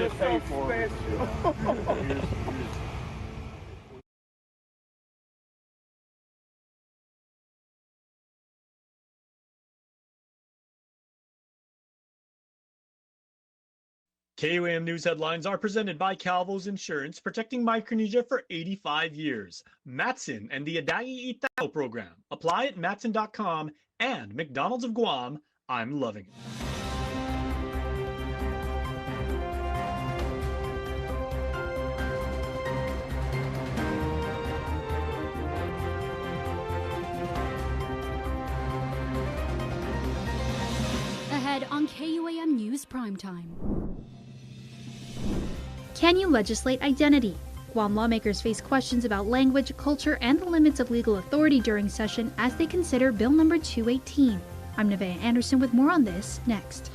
get paid for it. KUAM News headlines are presented by Calvo's Insurance, protecting Micronesia for 85 years. Matson and the Adai Itao program. Apply at matson.com and McDonald's of Guam. I'm loving it. Ahead on KUAM News Primetime. Can you legislate identity? Guam lawmakers face questions about language, culture, and the limits of legal authority during session as they consider Bill number 218. I'm Nevaeh Anderson with more on this next.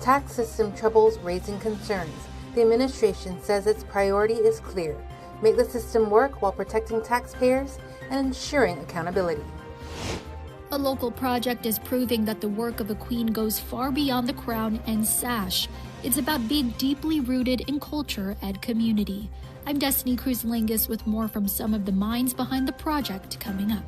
Tax system troubles raising concerns. The administration says its priority is clear: make the system work while protecting taxpayers and ensuring accountability. A local project is proving that the work of a queen goes far beyond the crown and sash. It's about being deeply rooted in culture and community. I'm Destiny Cruz-Lingus with more from some of the minds behind the project coming up.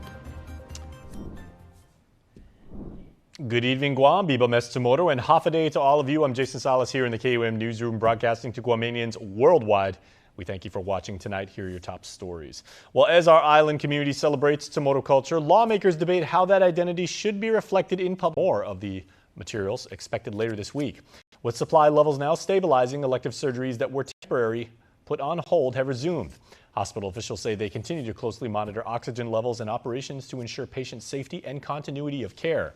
Good evening, Guam. Biba Mes Tomorrow and half a day to all of you. I'm Jason Salas here in the KUAM newsroom, broadcasting to Guamanians worldwide. We thank you for watching tonight. Here are your top stories. Well, as our island community celebrates Tomorrow culture, lawmakers debate how that identity should be reflected in public. More of the materials expected later this week. With supply levels now stabilizing, elective surgeries that were temporary put on hold have resumed. Hospital officials say they continue to closely monitor oxygen levels and operations to ensure patient safety and continuity of care.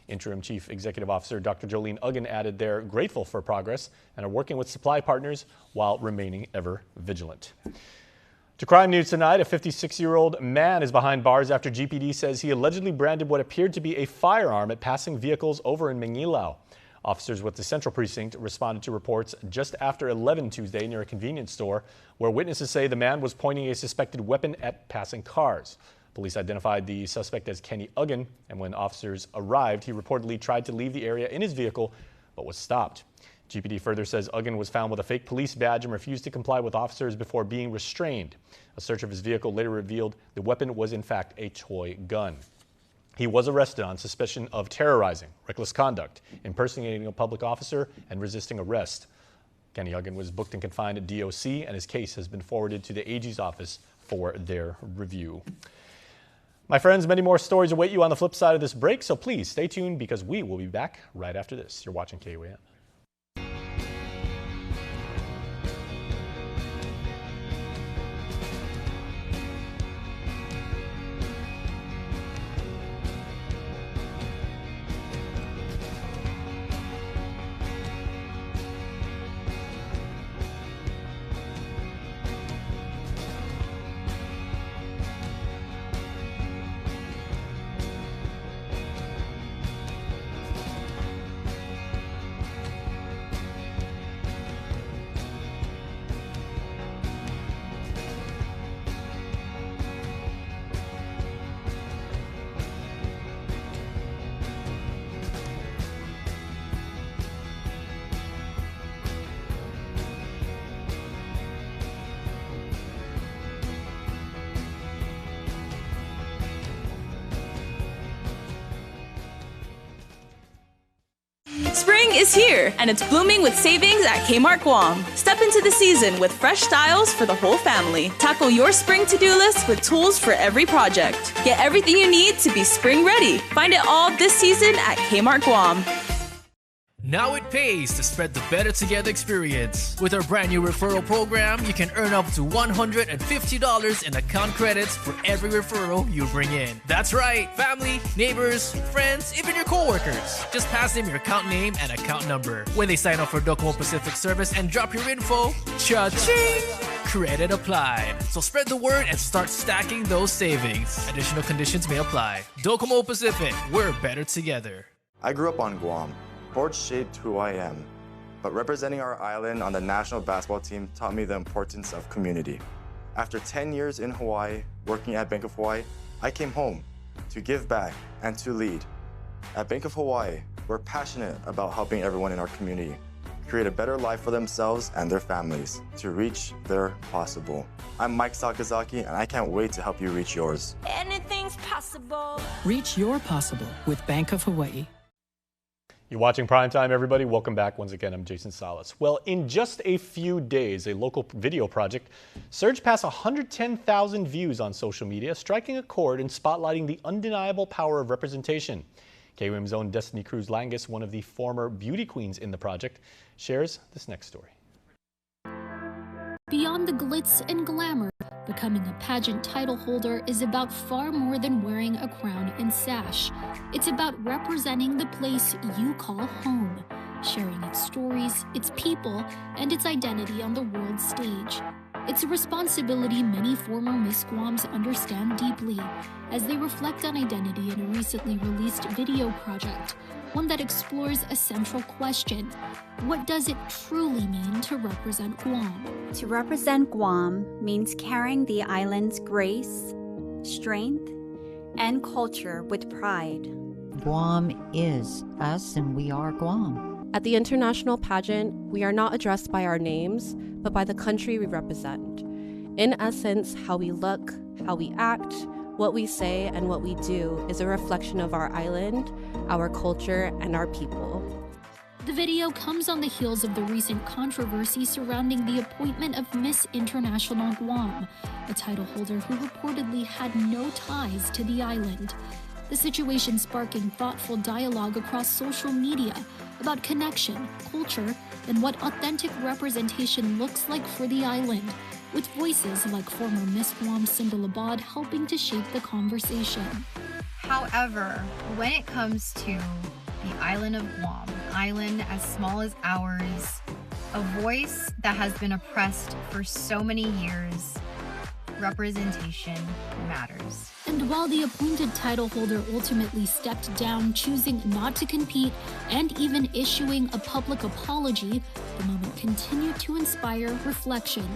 Interim Chief Executive Officer Dr. Jolene Uggan added they're grateful for progress and are working with supply partners while remaining ever vigilant. To crime news tonight, a 56-year-old man is behind bars after GPD says he allegedly branded what appeared to be a firearm at passing vehicles over in Mangilao. Officers with the Central Precinct responded to reports just after 11 Tuesday near a convenience store where witnesses say the man was pointing a suspected weapon at passing cars. Police identified the suspect as Kenny Uggan, and when officers arrived, he reportedly tried to leave the area in his vehicle but was stopped. GPD further says Uggan was found with a fake police badge and refused to comply with officers before being restrained. A search of his vehicle later revealed the weapon was in fact a toy gun. He was arrested on suspicion of terrorizing, reckless conduct, impersonating a public officer, and resisting arrest. Kenny Uggan was booked and confined at DOC, and his case has been forwarded to the AG's office for their review. My friends, many more stories await you on the flip side of this break, so please stay tuned because we will be back right after this. You're watching KUAM. Spring is here, and it's blooming with savings at Kmart Guam. Step into the season with fresh styles for the whole family. Tackle your spring to-do list with tools for every project. Get everything you need to be spring ready. Find it all this season at Kmart Guam. Now it pays to spread the Better Together experience. With our brand new referral program, you can earn up to $150 in account credits for every referral you bring in. That's right, family, neighbors, friends, even your coworkers. Just pass them your account name and account number. When they sign up for Docomo Pacific service and drop your info, cha-ching! Credit applied. So spread the word and start stacking those savings. Additional conditions may apply. Docomo Pacific, we're better together. I grew up on Guam. Sports shaped who I am, but representing our island on the national basketball team taught me the importance of community. After 10 years in Hawaii, working at Bank of Hawaii, I came home to give back and to lead. At Bank of Hawaii, we're passionate about helping everyone in our community. create a better life for themselves and their families to reach their possible. I'm Mike Sakazaki, and I can't wait to help you reach yours. Anything's possible. Reach your possible with Bank of Hawaii. You're watching Primetime, everybody. Welcome back once again. I'm Jason Salas. Well, in just a few days, a local video project surged past 110,000 views on social media, striking a chord and spotlighting the undeniable power of representation. KUAM's own Destiny Cruz-Langus, one of the former beauty queens in the project, shares this next story. Beyond the glitz and glamour, becoming a pageant title holder is about far more than wearing a crown and sash. It's about representing the place you call home, sharing its stories, its people, and its identity on the world stage. It's a responsibility many former Miss Guams understand deeply as they reflect on identity in a recently released video project, one that explores a central question: what does it truly mean to represent Guam? To represent Guam means carrying the island's grace, strength, and culture with pride. Guam is us and we are Guam. At the international pageant, we are not addressed by our names, but by the country we represent. In essence, how we look, how we act, what we say, and what we do is a reflection of our island, our culture, and our people. The video comes on the heels of the recent controversy surrounding the appointment of Miss International Guam, a title holder who reportedly had no ties to the island. The situation sparking thoughtful dialogue across social media about connection, culture, and what authentic representation looks like for the island, with voices like former Miss Guam Cinda Labad helping to shape the conversation. However, when it comes to the island of Guam, an island as small as ours, a voice that has been oppressed for so many years, representation matters. And while the appointed title holder ultimately stepped down, choosing not to compete and even issuing a public apology, the moment continued to inspire reflection.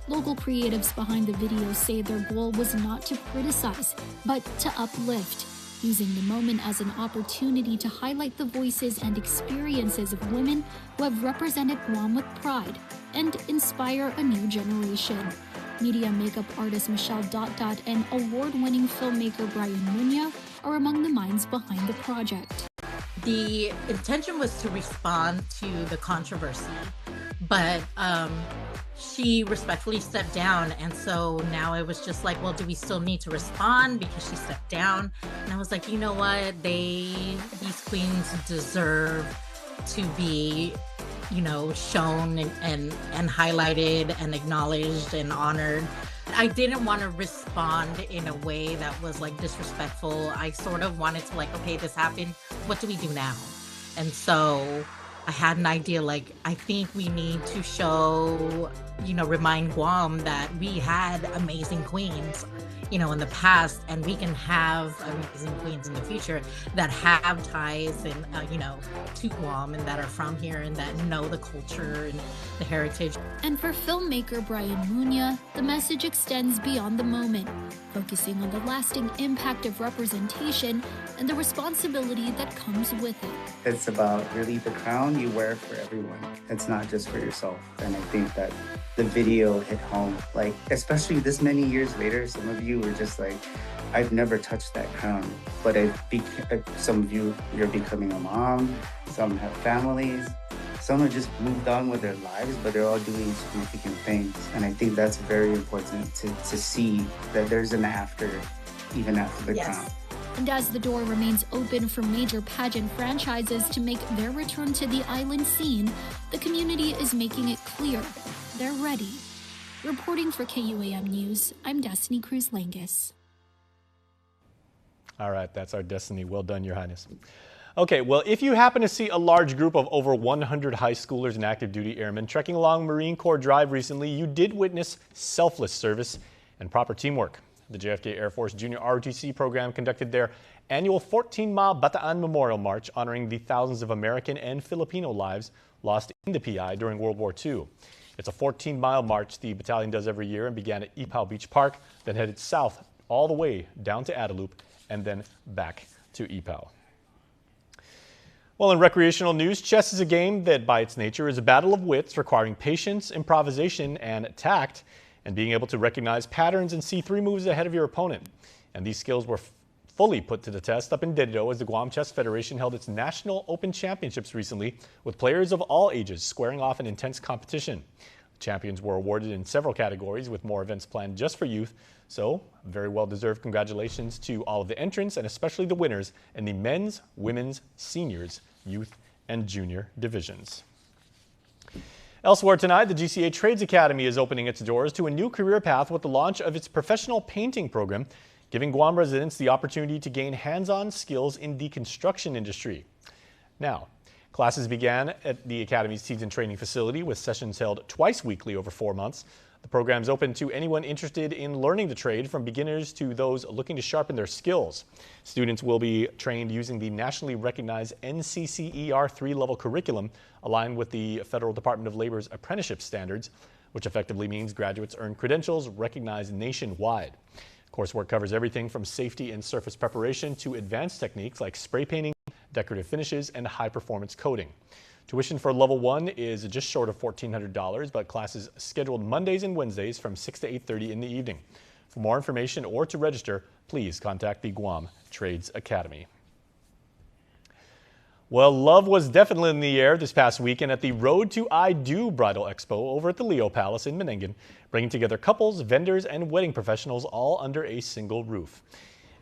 Local creatives behind the video say their goal was not to criticize, but to uplift, using the moment as an opportunity to highlight the voices and experiences of women who have represented Guam with pride and inspire a new generation. Media makeup artist Michelle and award-winning filmmaker Brian Munya are among the minds behind the project. The intention was to respond to the controversy, but she respectfully stepped down, and so now it was just like, well, do we still need to respond because she stepped down? And I was like, you know what, these queens deserve to be, you know, shown and highlighted and acknowledged and honored. I didn't want to respond in a way that was like disrespectful. I sort of wanted to like, okay, this happened, what do we do now? And so I had an idea, like, I think we need to show, you know, remind Guam that we had amazing queens, you know, in the past, and we can have amazing queens in the future that have ties and, you know, to Guam and that are from here and that know the culture and the heritage. And for filmmaker Brian Munya, the message extends beyond the moment, focusing on the lasting impact of representation and the responsibility that comes with it. It's about really the crown you wear for everyone. It's not just for yourself. And I think that the video hit home, like, especially this many years later, some of you were just like, I've never touched that crown, but some of you, you're becoming a mom, some have families, some have just moved on with their lives, but they're all doing significant things. And I think that's very important to see that there's an after, even after the crown. And as the door remains open for major pageant franchises to make their return to the island scene, the community is making it clear they're ready. Reporting for KUAM News, I'm Destiny Cruz-Langus. All right, that's our Destiny. Well done, Your Highness. Okay, well, if you happen to see a large group of over 100 high schoolers and active duty airmen trekking along Marine Corps Drive recently, you did witness selfless service and proper teamwork. The JFK Air Force Junior ROTC program conducted their annual 14-mile Bataan Memorial March, honoring the thousands of American and Filipino lives lost in the PI during World War II. It's a 14-mile march the battalion does every year and began at Ipoh Beach Park, then headed south all the way down to Adelup and then back to Ipoh. Well, in recreational news, chess is a game that by its nature is a battle of wits requiring patience, improvisation, and tact, and being able to recognize patterns and see 3 moves ahead of your opponent. And these skills were fully put to the test up in Bridal as the Guam Chess Federation held its National Open Championships recently, with players of all ages squaring off an intense competition. Champions were awarded in several categories, with more events planned just for youth. So, very well-deserved congratulations to all of the entrants and especially the winners in the men's, women's, seniors, youth, and junior divisions. Elsewhere tonight, the GCA Trades Academy is opening its doors to a new career path with the launch of its professional painting program, giving Guam residents the opportunity to gain hands-on skills in the construction industry. Now, classes began at the Academy's Teaching and Training facility with sessions held twice weekly over 4 months. The program is open to anyone interested in learning the trade, from beginners to those looking to sharpen their skills. Students will be trained using the nationally recognized NCCER 3-level curriculum aligned with the Federal Department of Labor's apprenticeship standards, which effectively means graduates earn credentials recognized nationwide. Coursework covers everything from safety and surface preparation to advanced techniques like spray painting, decorative finishes, and high-performance coating. Tuition for Level 1 is just short of $1,400, but classes scheduled Mondays and Wednesdays from 6 to 8:30 in the evening. For more information or to register, please contact the Guam Trades Academy. Well, love was definitely in the air this past weekend at the Road to I Do Bridal Expo over at the Leo Palace in Menengan, bringing together couples, vendors, and wedding professionals all under a single roof.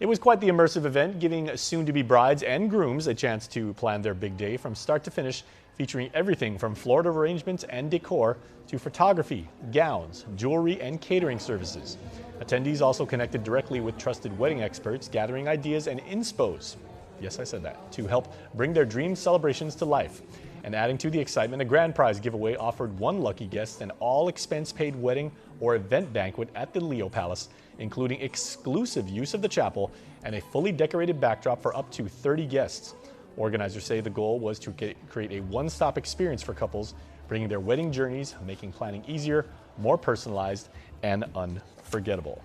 It was quite the immersive event, giving soon-to-be brides and grooms a chance to plan their big day from start to finish, featuring everything from floral arrangements and decor to photography, gowns, jewelry, and catering services. Attendees also connected directly with trusted wedding experts, gathering ideas and inspos. Yes, I said that, to help bring their dream celebrations to life. And adding to the excitement, a grand prize giveaway offered one lucky guest an all-expense-paid wedding or event banquet at the Leo Palace, including exclusive use of the chapel and a fully decorated backdrop for up to 30 guests. Organizers say the goal was to create a one-stop experience for couples, bringing their wedding journeys, making planning easier, more personalized, and unforgettable.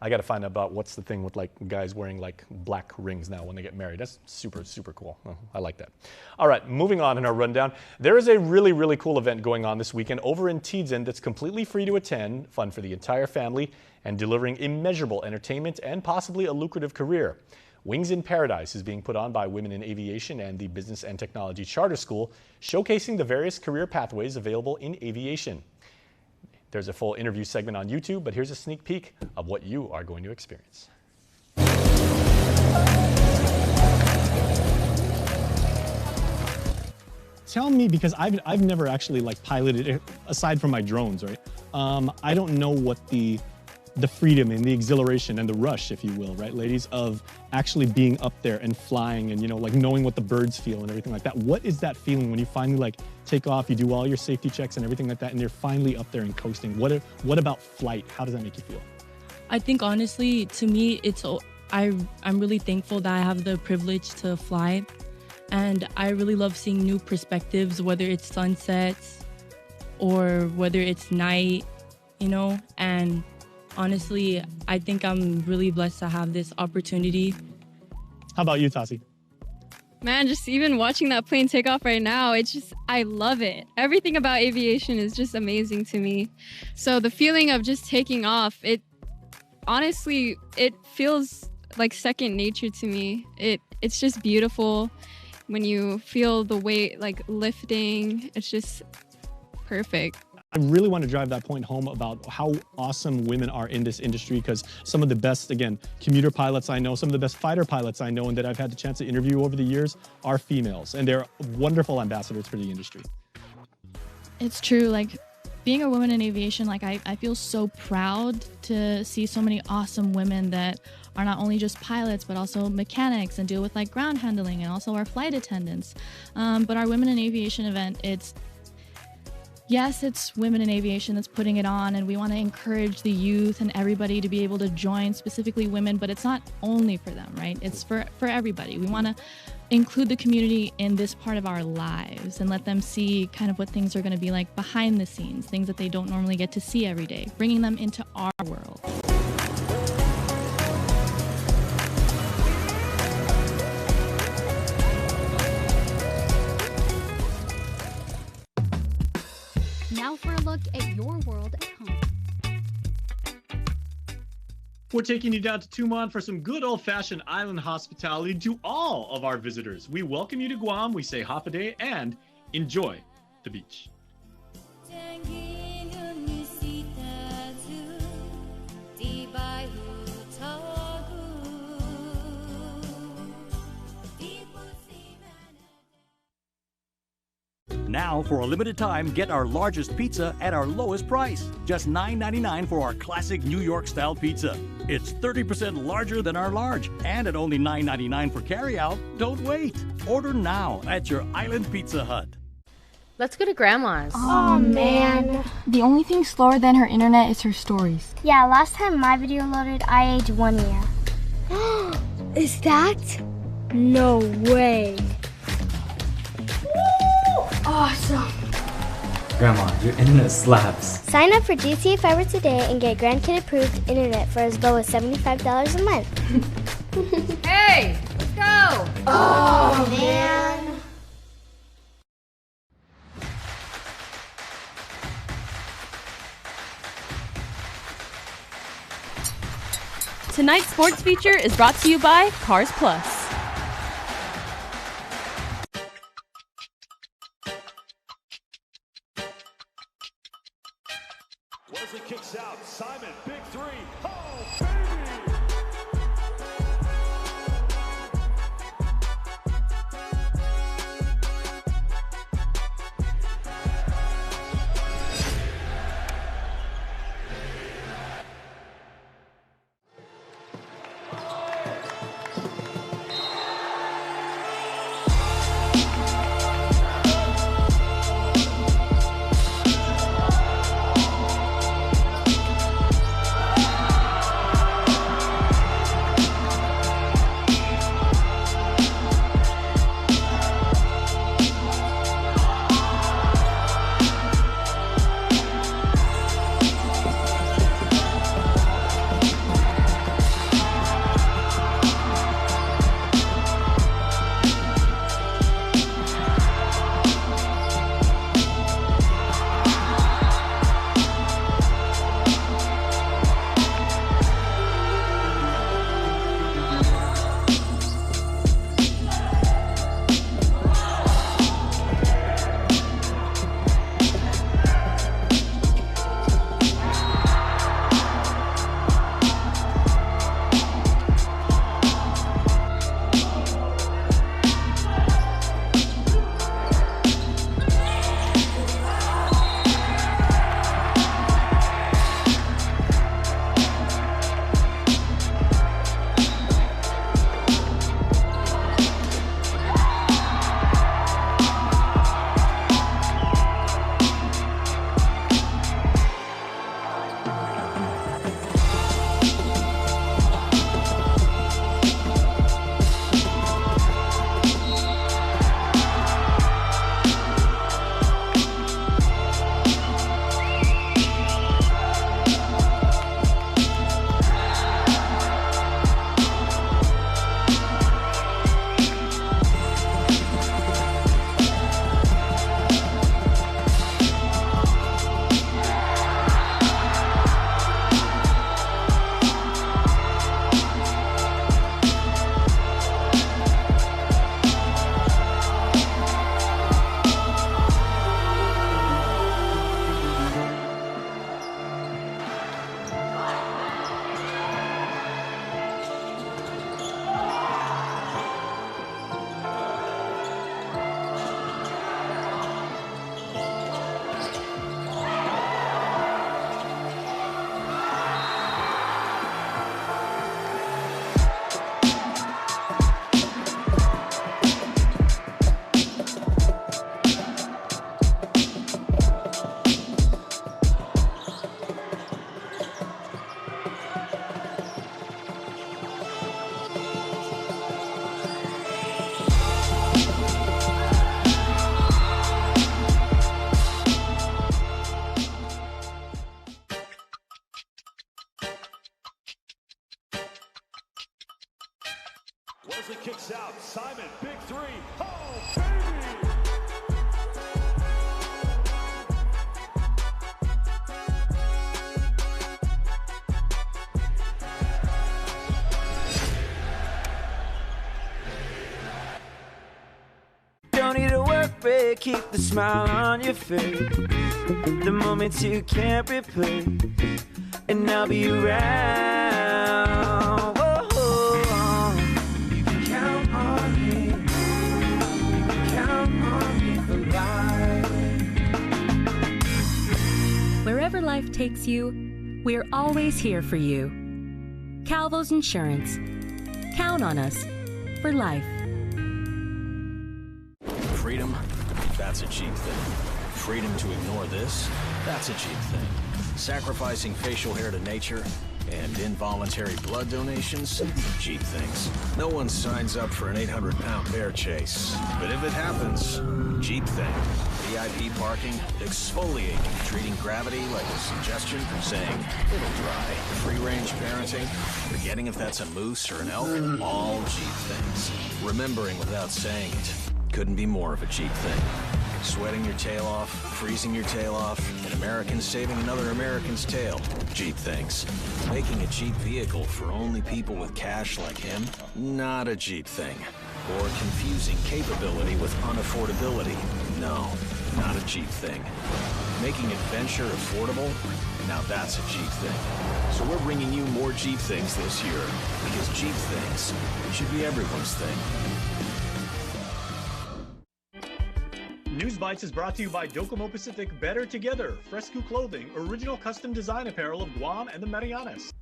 I got to find out about what's the thing with like guys wearing like black rings now when they get married. That's super, super cool. I like that. All right, moving on in our rundown. There is a really cool event going on this weekend over in Tidsen that's completely free to attend, fun for the entire family, and delivering immeasurable entertainment and possibly a lucrative career. Wings in Paradise is being put on by Women in Aviation and the Business and Technology Charter School, showcasing the various career pathways available in aviation. There's a full interview segment on YouTube, but here's a sneak peek of what you are going to experience. Tell me, because I've never actually like piloted it, aside from my drones, right? I don't know what the freedom and the exhilaration and the rush, if you will, right, ladies, of actually being up there and flying and, you know, like knowing what the birds feel and everything like that. What is that feeling when you finally like take off, you do all your safety checks and everything like that, and you're finally up there and coasting? What about flight? How does that make you feel? I think honestly, to me, I'm really thankful that I have the privilege to fly, and I really love seeing new perspectives, whether it's sunsets or whether it's night, you know, and honestly, I think I'm really blessed to have this opportunity. How about you, Tassi? Man, just even watching that plane take off right now, I love it. Everything about aviation is just amazing to me. So the feeling of just taking off, honestly, it feels like second nature to me. It's just beautiful when you feel the weight like lifting. It's just perfect. I really want to drive that point home about how awesome women are in this industry, because some of the best, again, commuter pilots I know, some of the best fighter pilots I know and that I've had the chance to interview over the years are females, and they're wonderful ambassadors for the industry. It's true. Like, being a woman in aviation, like I feel so proud to see so many awesome women that are not only just pilots, but also mechanics and deal with like ground handling, and also our flight attendants. But our Women in Aviation event, yes, it's Women in Aviation that's putting it on, and we want to encourage the youth and everybody to be able to join, specifically women, but it's not only for them, right? It's for everybody. We want to include the community in this part of our lives and let them see kind of what things are going to be like behind the scenes, things that they don't normally get to see every day, bringing them into our world. Now for a look at your world at home. We're taking you down to Tumon for some good old-fashioned island hospitality to all of our visitors. We welcome you to Guam. We say hafa and enjoy the beach. Now, for a limited time, get our largest pizza at our lowest price. Just $9.99 for our classic New York-style pizza. It's 30% larger than our large, and at only $9.99 for carryout. Don't wait. Order now at your Island Pizza Hut. Let's go to Grandma's. Oh, man. The only thing slower than her internet is her stories. Yeah, last time my video loaded, I aged 1 year. Is that? No way. Awesome. Grandma, your internet slaps. Sign up for GTA Fiber today and get grandkid approved internet for as low as $75 a month. Hey, let's go. Oh, man. Tonight's sports feature is brought to you by Cars Plus. Wesley kicks out. Simon, big three. Oh, baby! Wesley kicks out. Simon, big three. Oh, baby! afraid, keep the smile on your face. The moments you can't replace, and I'll be around. Whoa. You can count on me. You can count on me for life. Wherever life takes you, we're always here for you. Calvo's Insurance. Count on us for life. Freedom, that's a cheap thing. Freedom to ignore this, that's a cheap thing. Sacrificing facial hair to nature and involuntary blood donations, cheap things. No one signs up for an 800-pound bear chase. But if it happens, cheap thing. VIP parking, exfoliating, treating gravity like a suggestion, saying, it'll dry. Free-range parenting, forgetting if that's a moose or an elk, all cheap things. Remembering without saying it, couldn't be more of a cheap thing. Sweating your tail off, freezing your tail off, an American saving another American's tail. Cheap things. Making a cheap vehicle for only people with cash like him? Not a cheap thing. Or confusing capability with unaffordability? No, not a cheap thing. Making adventure affordable? Now that's a cheap thing. So we're bringing you more cheap things this year, because cheap things should be everyone's thing. News Bites is brought to you by Docomo Pacific Better Together, Fresco Clothing, original custom design apparel of Guam and the Marianas.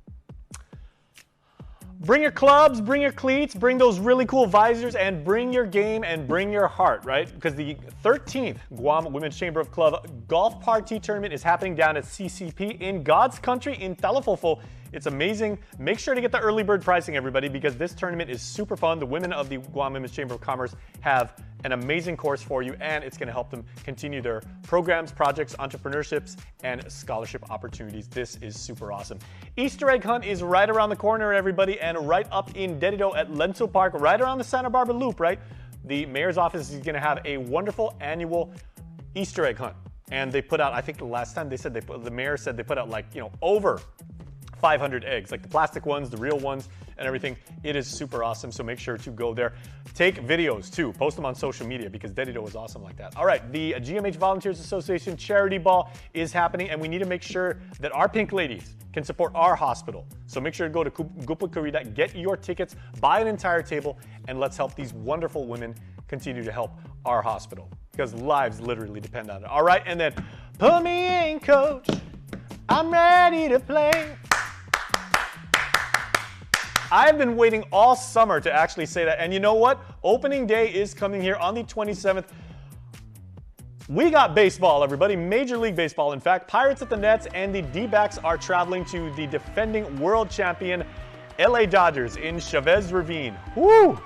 Bring your clubs, bring your cleats, bring those really cool visors, and bring your game and bring your heart, right? Because the 13th Guam Women's Chamber of Club Golf Party Tournament is happening down at CCP in God's country in Talafofo. It's amazing. Make sure to get the early bird pricing, everybody, because this tournament is super fun. The women of the Guam Women's Chamber of Commerce have an amazing course for you, and it's going to help them continue their programs, projects, entrepreneurships, and scholarship opportunities. This is super awesome. Easter egg hunt is right around the corner, everybody, and right up in Dedido at Lenso Park, right around the Santa Barbara Loop, right? The mayor's office is going to have a wonderful annual Easter egg hunt. And they put out, I think the last time they said, the mayor said they put out like, over 500 eggs, like the plastic ones, the real ones, and everything. It is super awesome, so make sure to go there. Take videos too, post them on social media, because Dedido is awesome like that. All right, the GMH Volunteers Association Charity Ball is happening, and we need to make sure that our Pink Ladies can support our hospital. So make sure to go to Gupa Corrida, get your tickets, buy an entire table, and let's help these wonderful women continue to help our hospital, because lives literally depend on it. All right, and then put me in, coach. I'm ready to play. I've been waiting all summer to actually say that. And you know what? Opening day is coming here on the 27th. We got baseball, everybody. Major League Baseball. In fact, Pirates at the Nets and the D-backs are traveling to the defending world champion LA Dodgers in Chavez Ravine. Woo!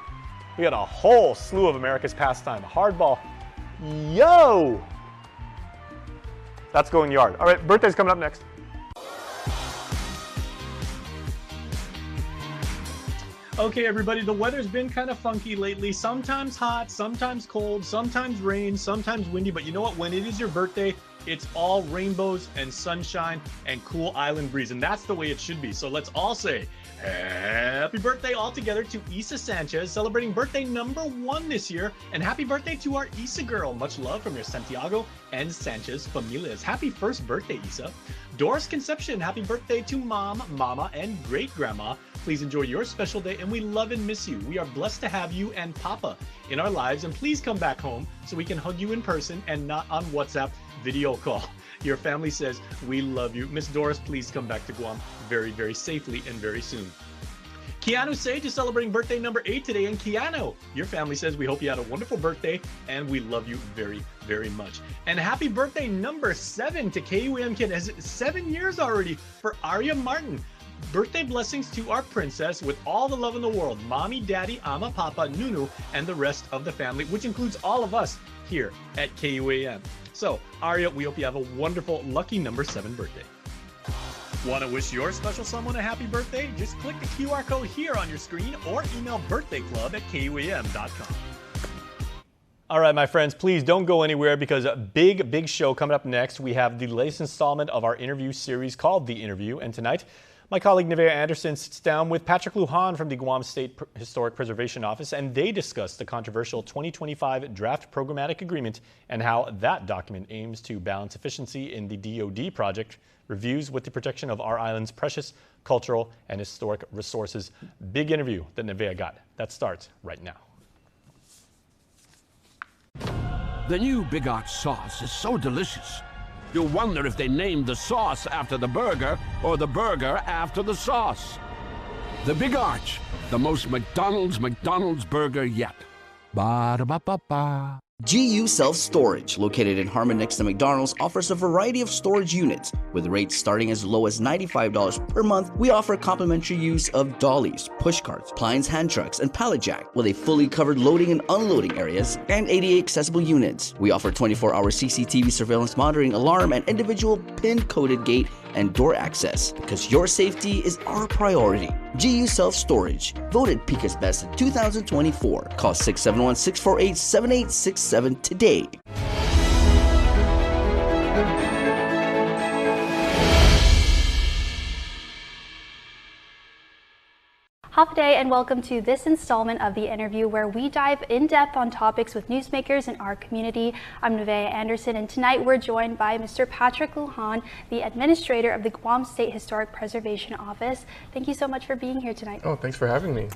We got a whole slew of America's pastime. Hardball. Yo! That's going yard. All right, birthday's coming up next. Okay, everybody, the weather's been kind of funky lately. Sometimes hot, sometimes cold, sometimes rain, sometimes windy. But you know what? When it is your birthday, it's all rainbows and sunshine and cool island breeze. And that's the way it should be. So let's all say happy birthday all together to Isa Sanchez, celebrating birthday number 1 this year. And happy birthday to our Isa girl. Much love from your Santiago and Sanchez familias. Happy first birthday, Isa. Doris Conception, happy birthday to Mom, Mama, and Great Grandma. Please enjoy your special day, and we love and miss you. We are blessed to have you and Papa in our lives, and please come back home so we can hug you in person and not on WhatsApp video call. Your family says we love you. Miss Doris, please come back to Guam very, very safely and very soon. Keanu Sage is celebrating birthday number 8 today, and Keanu, your family says we hope you had a wonderful birthday, and we love you very, very much. And happy birthday number 7 to KUAM Kid, as it's 7 years already for Arya Martin. Birthday blessings to our princess with all the love in the world. Mommy, Daddy, Ama, Papa, Nunu, and the rest of the family, which includes all of us here at KUAM. So, Arya, we hope you have a wonderful, lucky number 7 birthday. Want to wish your special someone a happy birthday? Just click the QR code here on your screen or email birthdayclub@kuam.com. All right, my friends, please don't go anywhere, because a big show coming up next. We have the latest installment of our interview series called The Interview, and tonight, My colleague Nevaeh Anderson sits down with Patrick Lujan from the Guam State Historic Preservation Office, and they discuss the controversial 2025 Draft Programmatic Agreement and how that document aims to balance efficiency in the DoD project, reviews with the protection of our island's precious cultural and historic resources. Big interview that Nevaeh got. That starts right now. The new Big Arch sauce is so delicious. You'll wonder if they named the sauce after the burger or the burger after the sauce. The Big Arch, the most McDonald's burger yet. Ba-da-ba-ba-ba. GU Self-Storage, located in Harmon next to McDonald's, offers a variety of storage units. With rates starting as low as $95 per month, we offer complimentary use of dollies, push carts, Plines hand trucks, and pallet jack, with a fully covered loading and unloading areas and ADA accessible units. We offer 24-hour CCTV surveillance monitoring, alarm, and individual pin-coded gate and door access, because your safety is our priority. GU Self-Storage, voted PICA's Best in 2024. Call 671-648-7867 today. Half a day and welcome to this installment of the interview where we dive in depth on topics with newsmakers in our community. I'm Nevaeh Anderson, and tonight we're joined by Mr. Patrick Lujan, the administrator of the Guam State Historic Preservation Office. Thank you so much for being here tonight. Oh, thanks for having me.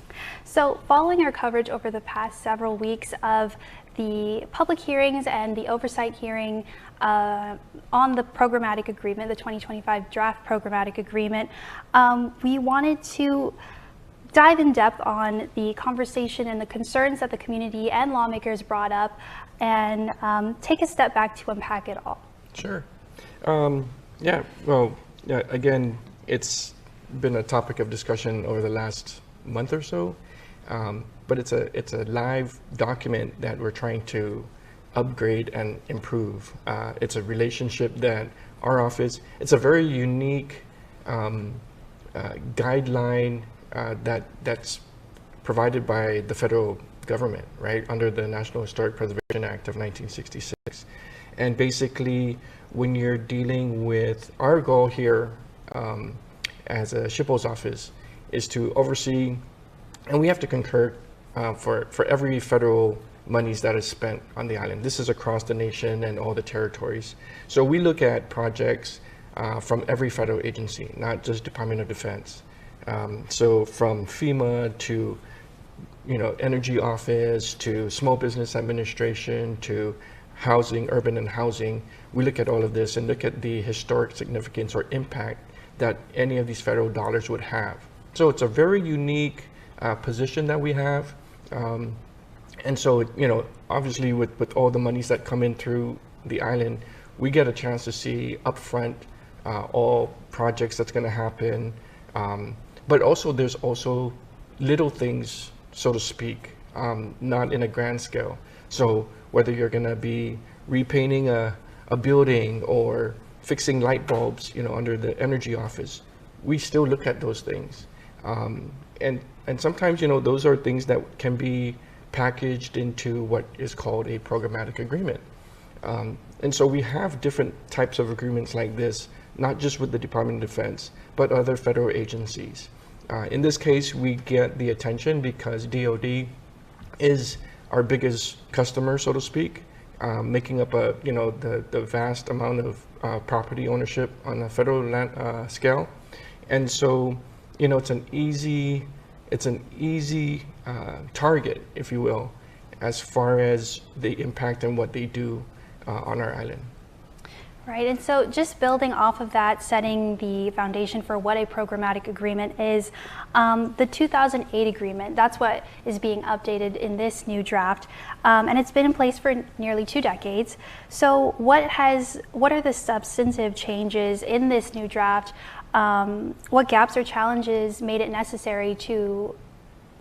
So, following our coverage over the past several weeks of the public hearings and the oversight hearing on the programmatic agreement, the 2025 draft programmatic agreement, we wanted to dive in depth on the conversation and the concerns that the community and lawmakers brought up, and take a step back to unpack it all. Sure. Again, it's been a topic of discussion over the last month or so, but it's a live document that we're trying to upgrade and improve. It's a relationship that our office, it's a very unique guideline that's provided by the federal government, right, under the National Historic Preservation Act of 1966. And basically, when you're dealing with, our goal here as a SHPO's office is to oversee, and we have to concur for every federal monies that is spent on the island. This is across the nation and all the territories. So we look at projects from every federal agency, not just Department of Defense. So from FEMA to, Energy Office, to Small Business Administration, to housing, urban and housing, we look at all of this and look at the historic significance or impact that any of these federal dollars would have. So it's a very unique position that we have. And so, obviously with all the monies that come in through the island, we get a chance to see upfront all projects that's going to happen. But also, there's also little things, so to speak, not in a grand scale. So whether you're going to be repainting a building or fixing light bulbs, under the Energy Office, we still look at those things. And sometimes, those are things that can be packaged into what is called a programmatic agreement. And so we have different types of agreements like this, not just with the Department of Defense, but other federal agencies. In this case, we get the attention because DoD is our biggest customer, so to speak, making up the vast amount of property ownership on a federal land, scale. And so, it's an easy target, if you will, as far as the impact and what they do on our island. Right, and so just building off of that, setting the foundation for what a programmatic agreement is, the 2008 agreement, that's what is being updated in this new draft, and it's been in place for nearly 2 decades. So what are the substantive changes in this new draft? What gaps or challenges made it necessary to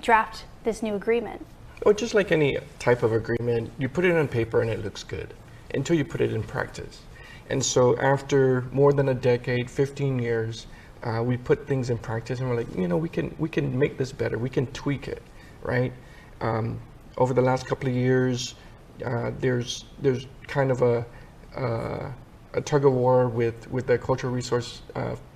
draft this new agreement? Well, just like any type of agreement, you put it on paper and it looks good until you put it in practice. And so after more than a decade, 15 years, we put things in practice and we're like, we can make this better. We can tweak it, right? Over the last couple of years, there's kind of a tug of war with the cultural resource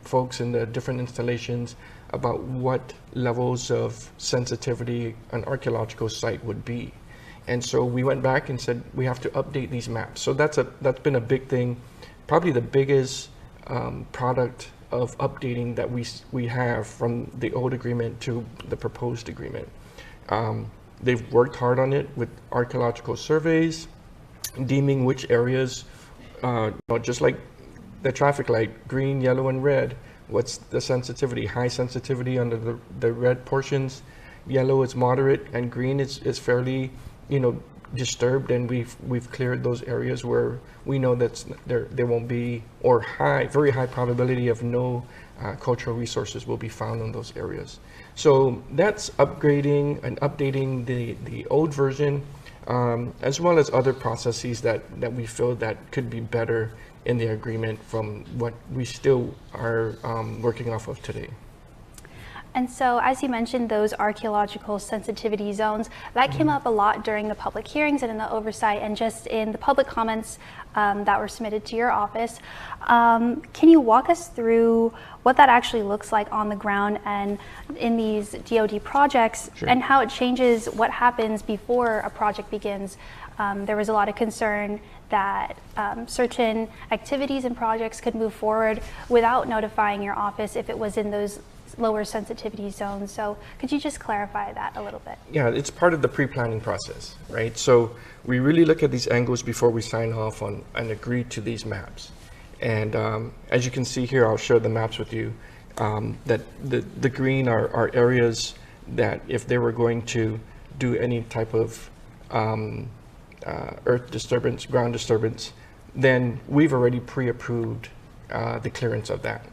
folks in the different installations about what levels of sensitivity an archaeological site would be. And so we went back and said, we have to update these maps. So that's been a big thing, probably the biggest product of updating that we have from the old agreement to the proposed agreement. They've worked hard on it with archaeological surveys, deeming which areas, just like the traffic light, green, yellow, and red, what's the sensitivity? High sensitivity under the red portions, yellow is moderate, and green is fairly, disturbed, and we've cleared those areas where we know that there won't be, or very high probability of no cultural resources will be found in those areas. So that's upgrading and updating the old version, as well as other processes that we feel that could be better in the agreement from what we still are working off of today. And so, as you mentioned, those archaeological sensitivity zones, that came up a lot during the public hearings and in the oversight and just in the public comments that were submitted to your office. Can you walk us through what that actually looks like on the ground and in these DoD projects, Sure. and how it changes what happens before a project begins? There was a lot of concern that certain activities and projects could move forward without notifying your office if it was in those lower sensitivity zones. So could you just clarify that a little bit? Yeah, it's part of the pre-planning process, right? So we really look at these angles before we sign off on and agree to these maps. And as you can see here, I'll share the maps with you, that the green are areas that if they were going to do any type of earth disturbance, ground disturbance, then we've already pre-approved the clearance of that.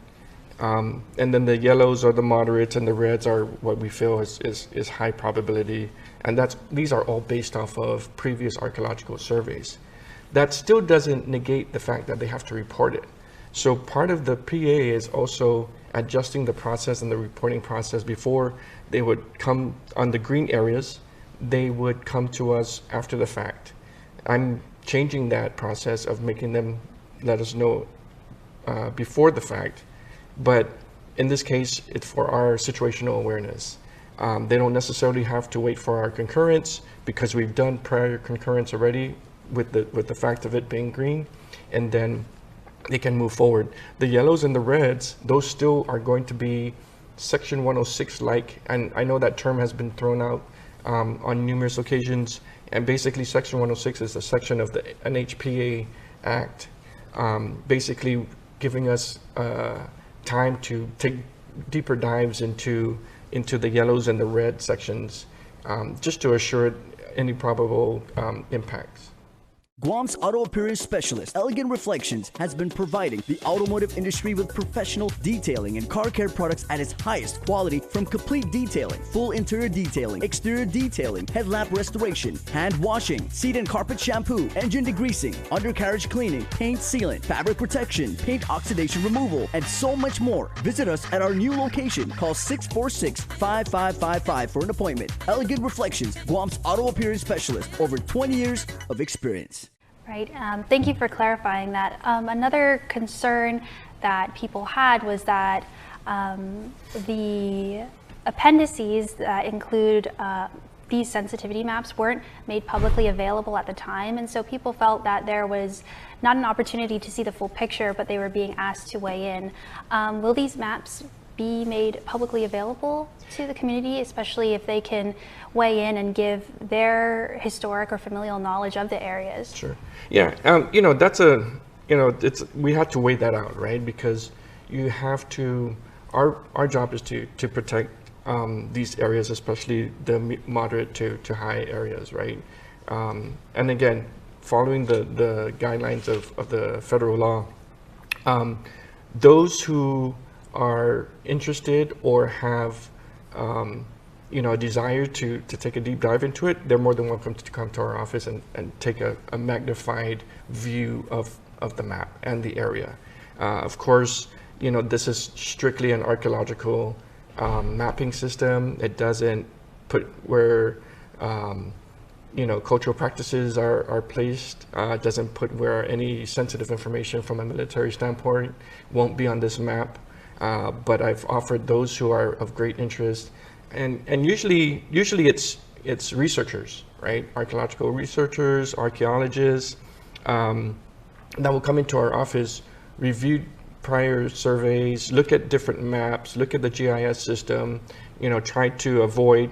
And then the yellows are the moderates, and the reds are what we feel is high probability. And these are all based off of previous archaeological surveys. That still doesn't negate the fact that they have to report it. So part of the PA is also adjusting the process and the reporting process. Before they would come on the green areas, they would come to us after the fact. I'm changing that process of making them let us know before the fact. But in this case, it's for our situational awareness. They don't necessarily have to wait for our concurrence because we've done prior concurrence already with the fact of it being green, and then they can move forward. The yellows and the reds, those still are going to be Section 106-like, and I know that term has been thrown out on numerous occasions, and basically Section 106 is a section of the NHPA Act, basically giving us time to take deeper dives into the yellows and the red sections, just to assure any probable impacts. Guam's auto appearance specialist, Elegant Reflections, has been providing the automotive industry with professional detailing and car care products at its highest quality, from complete detailing, full interior detailing, exterior detailing, headlamp restoration, hand washing, seat and carpet shampoo, engine degreasing, undercarriage cleaning, paint sealant, fabric protection, paint oxidation removal, and so much more. Visit us at our new location. Call 646-5555 for an appointment. Elegant Reflections, Guam's auto appearance specialist, over 20 years of experience. Right. Thank you for clarifying that. Another concern that people had was that the appendices that include these sensitivity maps weren't made publicly available at the time, and so people felt that there was not an opportunity to see the full picture, but they were being asked to weigh in. Will these maps be made publicly available to the community, especially if they can weigh in and give their historic or familial knowledge of the areas? Sure. Yeah. We had to weigh that out, right? Because you have to. Our job is to protect these areas, especially the moderate to high areas, right? And again, following the guidelines of the federal law, those who are interested or have a desire to take a deep dive into it, they're more than welcome to come to our office and take a magnified view of the map and the area. Of course, this is strictly an archaeological mapping system. It doesn't put where cultural practices are placed, doesn't put where any sensitive information from a military standpoint won't be on this map. But I've offered those who are of great interest, and usually it's researchers, right? Archaeological researchers, archaeologists, that will come into our office, review prior surveys, look at different maps, look at the GIS system, try to avoid,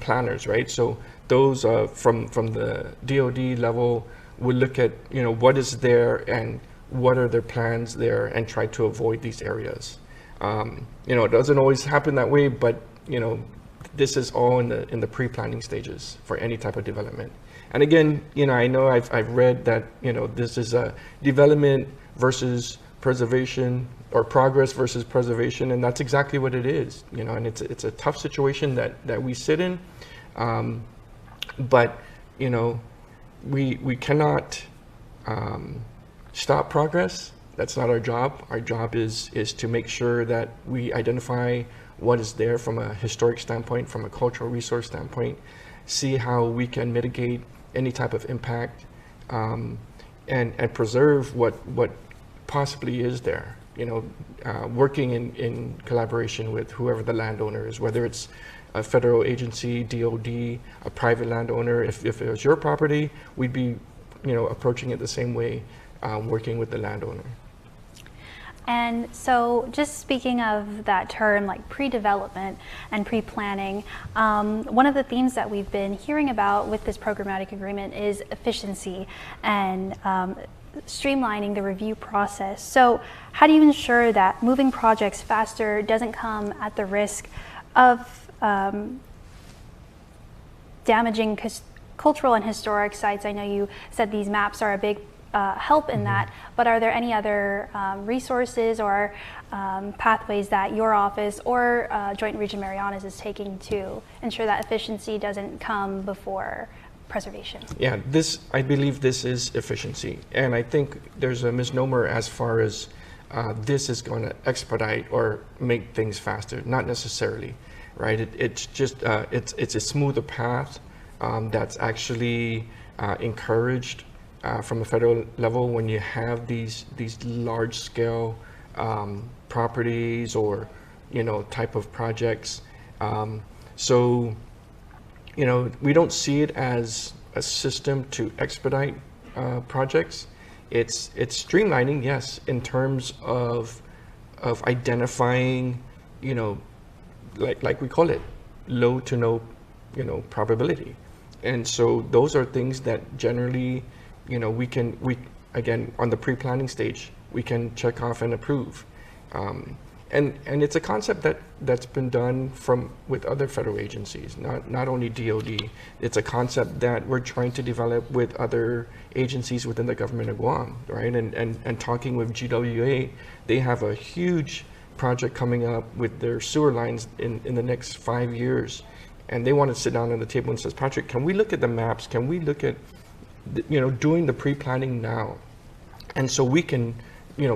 planners, right? So those from the DoD level will look at, what is there and what are their plans there, and try to avoid these areas. It doesn't always happen that way, but this is all in the pre-planning stages for any type of development. And again, I know I've read that this is a development versus preservation, or progress versus preservation, and that's exactly what it is. And it's a tough situation that we sit in, but we cannot stop progress. That's not our job. Our job is to make sure that we identify what is there from a historic standpoint, from a cultural resource standpoint, see how we can mitigate any type of impact, and preserve what possibly is there. Working in collaboration with whoever the landowner is, whether it's a federal agency, DoD, a private landowner. If it was your property, we'd be approaching it the same way, working with the landowner. And so just speaking of that term, like pre-development and pre-planning, one of the themes that we've been hearing about with this programmatic agreement is efficiency and streamlining the review process. So how do you ensure that moving projects faster doesn't come at the risk of damaging cultural and historic sites? I know you said these maps are a big help in that, but are there any other resources or pathways that your office or Joint Region Marianas is taking to ensure that efficiency doesn't come before preservation? Yeah, I believe this is efficiency, and I think there's a misnomer as far as this is going to expedite or make things faster. Not necessarily, right? It's just it's a smoother path that's actually encouraged from a federal level when you have these large scale properties or type of projects. So we don't see it as a system to expedite projects. It's streamlining, yes, in terms of identifying like we call it low to no probability. And so those are things that generally we again, on the pre-planning stage, we can check off and approve. And it's a concept that's been done with other federal agencies, not only DoD. It's a concept that we're trying to develop with other agencies within the government of Guam, right? And talking with GWA, they have a huge project coming up with their sewer lines in the next 5 years. And they want to sit down on the table and says, Patrick, can we look at the maps? Can we look at doing the pre-planning now? And so we can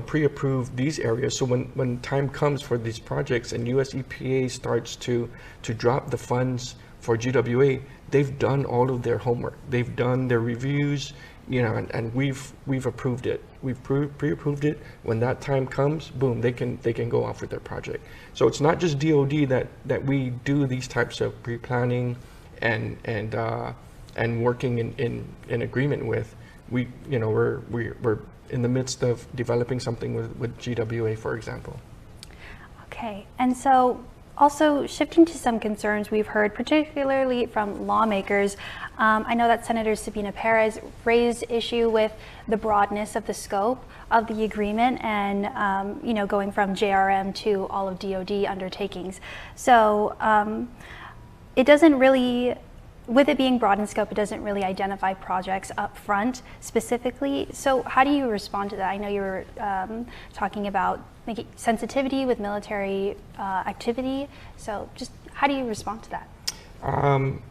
pre-approve these areas. So when time comes for these projects and US EPA starts to drop the funds for GWA, they've done all of their homework. They've done their reviews, and we've approved it. We've pre-approved it. When that time comes, boom, they can go off with their project. So it's not just DoD that we do these types of pre-planning and working in agreement with. We're in the midst of developing something with GWA, for example. Okay, and so also shifting to some concerns we've heard, particularly from lawmakers. I know that Senator Sabina Perez raised issue with the broadness of the scope of the agreement and going from JRM to all of DoD undertakings. So it doesn't really, with it being broad in scope, it doesn't really identify projects up front specifically. So how do you respond to that? I know you were talking about making sensitivity with military activity. So just how do you respond to that?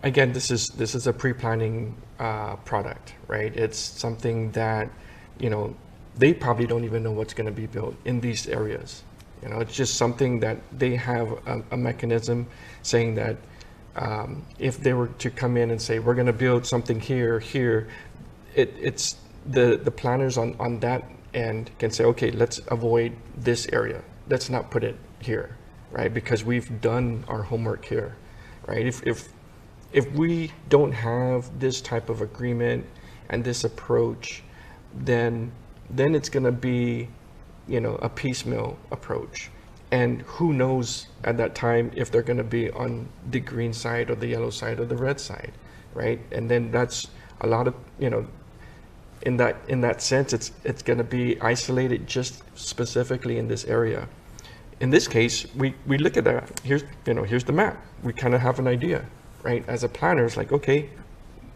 Again, this is a pre-planning product, right? It's something that, they probably don't even know what's going to be built in these areas. It's just something that they have a mechanism saying that if they were to come in and say, we're going to build something here, it's the planners on that end can say, okay, let's avoid this area. Let's not put it here, right? Because we've done our homework here, right? If we don't have this type of agreement and this approach, then it's going to be, a piecemeal approach. And who knows at that time if they're going to be on the green side or the yellow side or the red side, right? And then that's a lot of, in that sense, it's going to be isolated just specifically in this area. In this case, we look at that. Here's the map. We kind of have an idea, right? As a planner, it's like, okay,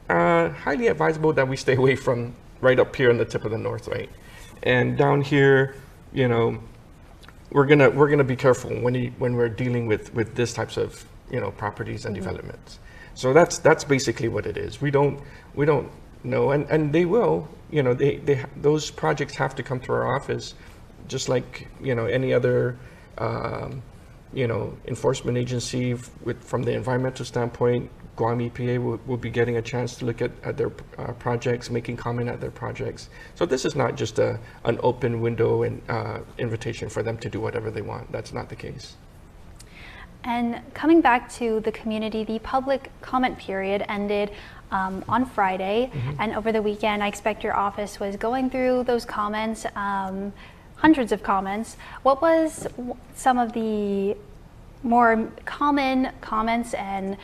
highly advisable that we stay away from right up here on the tip of the north, right? And down here, we're gonna be careful when we're dealing with this types of properties and developments. So that's basically what it is. We don't know, and they will, those projects have to come to our office, just like any other enforcement agency from the environmental standpoint. Guam EPA will be getting a chance to look at their projects, making comment at their projects. So this is not just an open window and invitation for them to do whatever they want. That's not the case. And coming back to the community, the public comment period ended on Friday, and over the weekend I expect your office was going through those comments, hundreds of comments. What was some of the more common comments and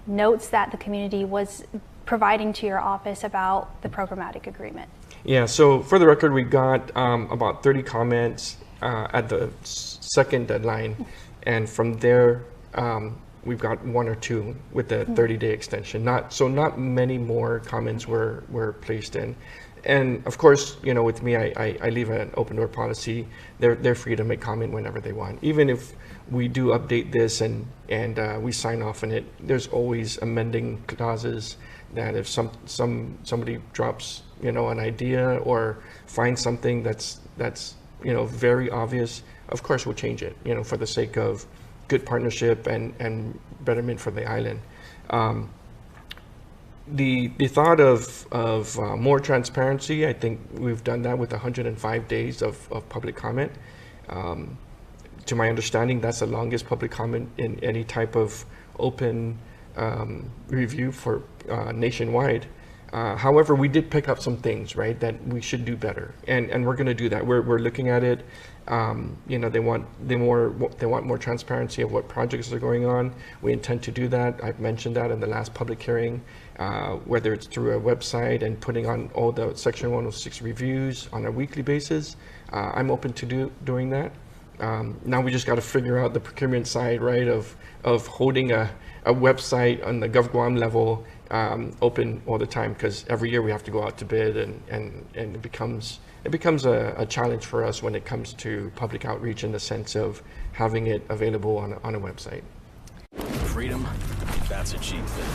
notes that the community was providing to your office about the programmatic agreement? Yeah, so for the record, we got about 30 comments at the second deadline, and from there we've got 1 or 2 with the 30-day extension. Not many more comments were placed in. And of course, with me, I leave an open door policy. They're free to make comment whenever they want. Even if we do update this and we sign off on it, there's always amending clauses that if somebody drops an idea or finds something that's very obvious, of course we'll change it, for the sake of good partnership and betterment for the island. The thought of more transparency, I think we've done that with 105 days of public comment. To my understanding, that's the longest public comment in any type of open review for nationwide. However, we did pick up some things, right, that we should do better, and we're going to do that. We're looking at it. They want more transparency of what projects are going on. We intend to do that. I've mentioned that in the last public hearing, whether it's through a website and putting on all the Section 106 reviews on a weekly basis. I'm open to doing that. Now we just got to figure out the procurement side, right, of holding a website on the GovGuam level open all the time, because every year we have to go out to bid, and it becomes a challenge for us when it comes to public outreach in the sense of having it available on a website. Freedom, that's a cheap thing.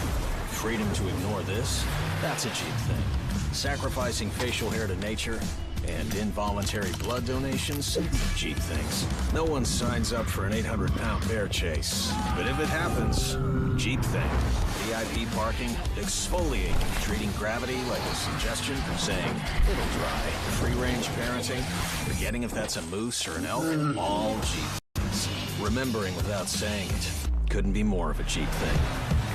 Freedom to ignore this, that's a cheap thing. Sacrificing facial hair to nature and involuntary blood donations, cheap things. No one signs up for an 800-pound bear chase, but if it happens, cheap thing. VIP parking, exfoliating, treating gravity like a suggestion, saying it'll dry. Free-range parenting, forgetting if that's a moose or an elk, all cheap things. Remembering without saying it, couldn't be more of a cheap thing.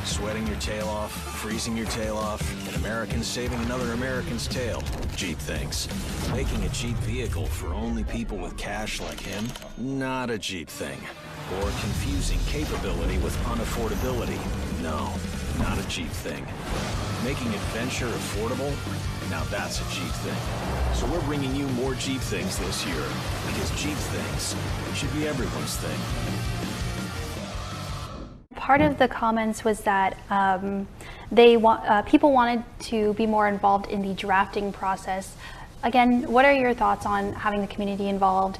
Sweating your tail off, freezing your tail off, an American saving another American's tail. Cheap things. Making a cheap vehicle for only people with cash like him? Not a cheap thing. Or confusing capability with unaffordability? No, not a cheap thing. Making adventure affordable? Now that's a cheap thing. So we're bringing you more cheap things this year, because cheap things should be everyone's thing. Part of the comments was that people wanted to be more involved in the drafting process. Again, what are your thoughts on having the community involved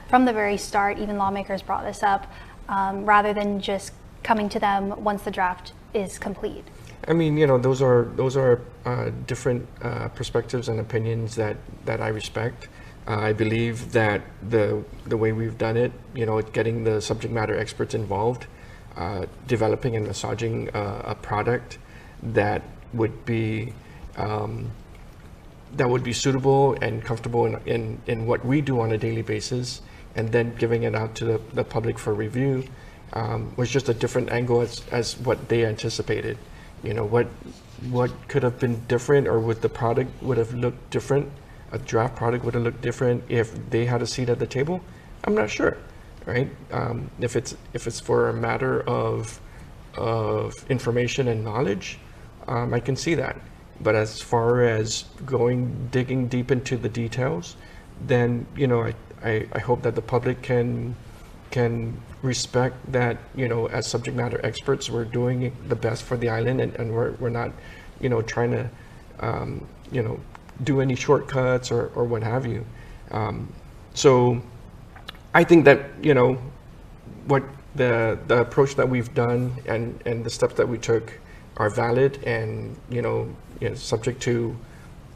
from the very start? Even lawmakers brought this up, rather than just coming to them once the draft is complete. I mean, those are different perspectives and opinions that I respect. I believe that the way we've done it, getting the subject matter experts involved, developing and massaging a product that would be suitable and comfortable in what we do on a daily basis, and then giving it out to the public for review was just a different angle as what they anticipated. You know, what could have been different, or would the product would have looked different, a draft product would have looked different if they had a seat at the table? I'm not sure, right? If it's for a matter of information and knowledge, I can see that. But as far as digging deep into the details, then, you know, I hope that the public can respect that, you know, as subject matter experts, we're doing the best for the island, and we're not, you know, trying to, you know, do any shortcuts or what have you. So I think that, you know, what the approach that we've done and the steps that we took are valid, and, you know, subject to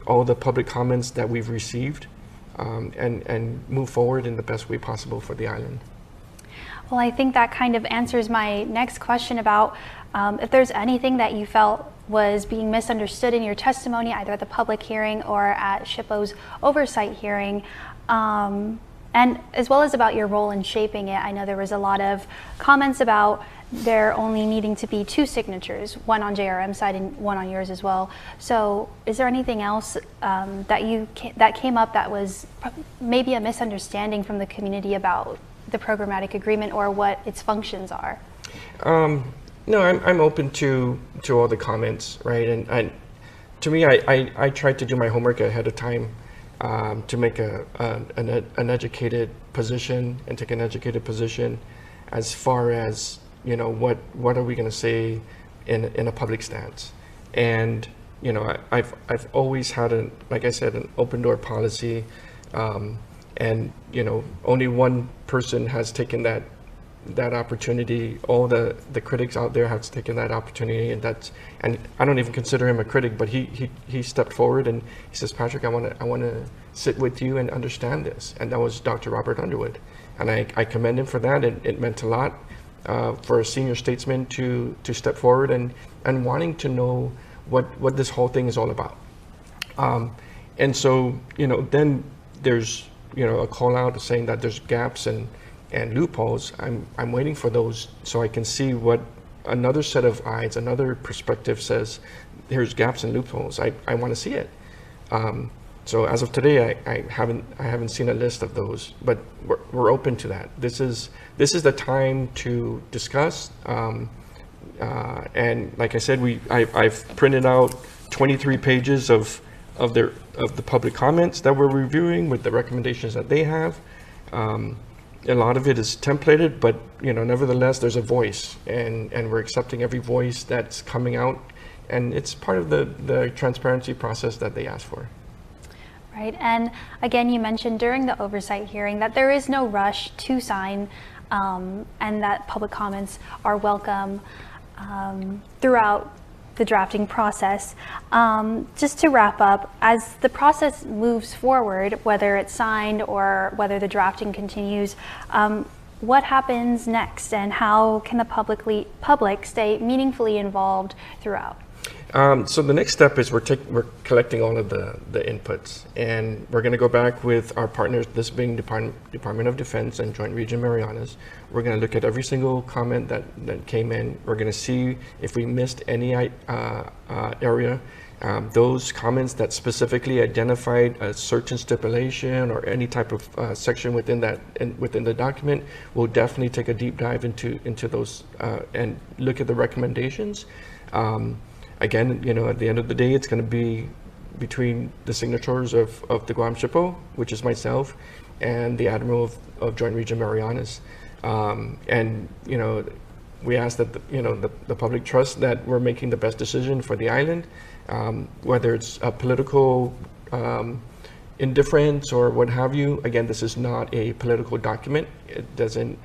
all the public comments that we've received, and move forward in the best way possible for the island. Well, I think that kind of answers my next question about if there's anything that you felt was being misunderstood in your testimony, either at the public hearing or at SHPO's oversight hearing, and as well as about your role in shaping it. I know there was a lot of comments about there only needing to be 2 signatures, one on JRM side and one on yours as well. So is there anything else that came up that was maybe a misunderstanding from the community about the programmatic agreement or what its functions are? No, I'm open to all the comments, right? And to me, I tried to do my homework ahead of time to make an educated position and take an educated position as far as, you know, what are we going to say in a public stance. And, you know, I've always had, like I said, an open door policy, and, you know, only one person has taken that opportunity. All the critics out there have taken that opportunity, and I don't even consider him a critic, but he stepped forward and he says, Patrick, I want to sit with you and understand this. And that was Dr. Robert Underwood, and I commend him for that. It meant a lot for a senior statesman to step forward and wanting to know what this whole thing is all about. And so, you know, then there's, you know, a call out saying that there's gaps and loopholes. I'm waiting for those so I can see what another set of eyes, another perspective says. There's gaps and loopholes. I want to see it. So as of today, I haven't seen a list of those, but we're open to that. This is the time to discuss. And like I said, I've printed out 23 pages of the public comments that we're reviewing with the recommendations that they have. A lot of it is templated, but, you know, nevertheless, there's a voice, and we're accepting every voice that's coming out, and it's part of the transparency process that they asked for. Right, and again, you mentioned during the oversight hearing that there is no rush to sign, and that public comments are welcome throughout the drafting process. Just to wrap up, as the process moves forward, whether it's signed or whether the drafting continues, what happens next, and how can the public stay meaningfully involved throughout? So the next step is we're collecting all of the inputs, and we're going to go back with our partners, this being Department of Defense and Joint Region Marianas. We're going to look at every single comment that came in. We're going to see if we missed any area. Those comments that specifically identified a certain stipulation or any type of section within the document, we'll definitely take a deep dive into those and look at the recommendations. Again, you know, at the end of the day, it's going to be between the signatories of the Guam SHPO, which is myself, and the Admiral of Joint Region Marianas. And, you know, we ask that, the public trust that we're making the best decision for the island, whether it's a political indifference or what have you. Again, this is not a political document. It doesn't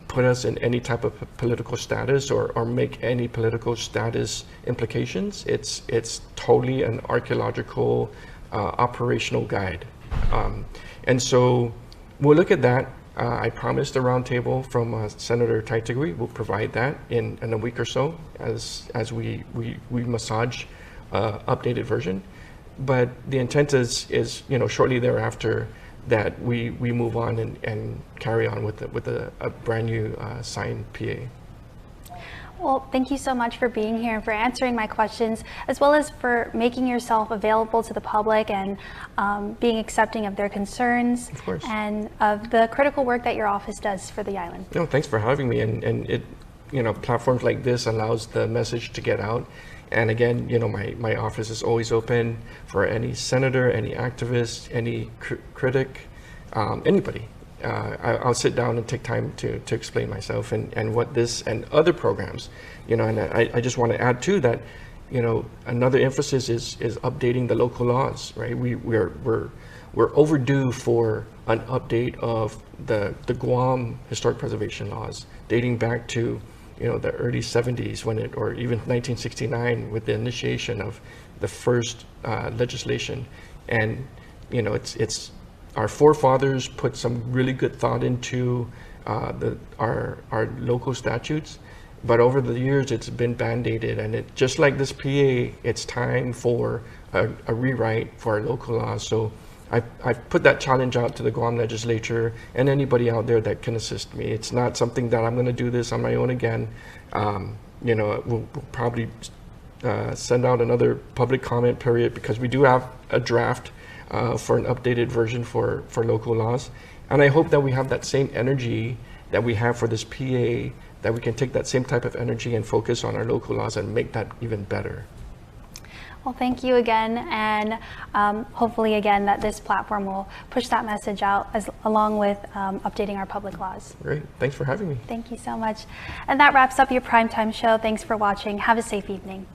put us in any type of political status or make any political status implications. It's totally an archaeological operational guide. And so we'll look at that. I promised a roundtable from Senator Taitagui. We'll provide that in a week or so as we massage updated version. But the intent is shortly thereafter that we move on and carry on with a brand new signed PA. Well, thank you so much for being here and for answering my questions, as well as for making yourself available to the public and being accepting of their concerns and of the critical work that your office does for the island. No, thanks for having me. And it, platforms like this allows the message to get out. And again, my office is always open for any senator, any activist, any critic, anybody. I'll sit down and take time to explain myself and what this and other programs, and I just want to add too that, another emphasis is updating the local laws, right? We're overdue for an update of the Guam historic preservation laws dating back to, the early 70s or even 1969 with the initiation of the first legislation. And, it's our forefathers put some really good thought into our local statutes, but over the years it's been band-aided, and it just like this PA, it's time for a rewrite for our local laws. So I've put that challenge out to the Guam legislature and anybody out there that can assist me. It's not something that I'm going to do this on my own again. We'll probably send out another public comment period because we do have a draft for an updated version for local laws. And I hope that we have that same energy that we have for this PA, that we can take that same type of energy and focus on our local laws and make that even better. Well, thank you again, and hopefully again that this platform will push that message out along with updating our public laws. Great, thanks for having me. Thank you so much. And that wraps up your primetime show. Thanks for watching. Have a safe evening.